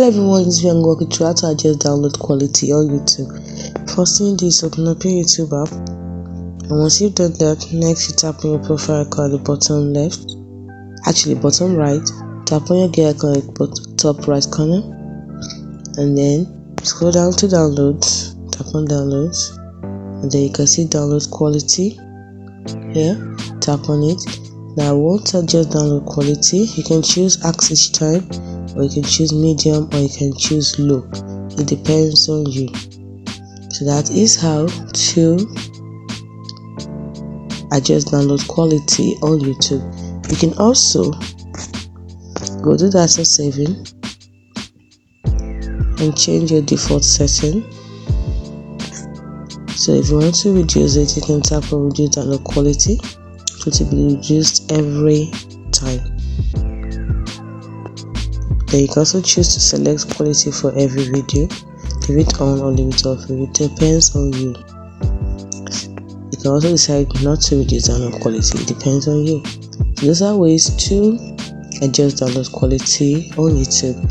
Hello everyone, this is I'm walking through how to adjust download quality on YouTube. First thing is open up your YouTube app, and once you've done that, next you tap on your profile icon at the bottom left, actually bottom right, tap on your gear icon at the top right corner, and then scroll down to downloads, tap on downloads, and then you can see download quality here, tap on it. Now once adjust download quality, you can choose ask each time, or you can choose medium, or you can choose low. It depends on you. So that is how to adjust download quality on YouTube. You can also go to data saving and change your default setting. So if you want to reduce it, you can tap on reduce download quality, so it will be reduced every time. Then you can also choose to select quality for every video, leave it on or leave it off. It depends on you. You can also decide not to reduce download quality. It depends on you. So those are ways to adjust download quality on YouTube.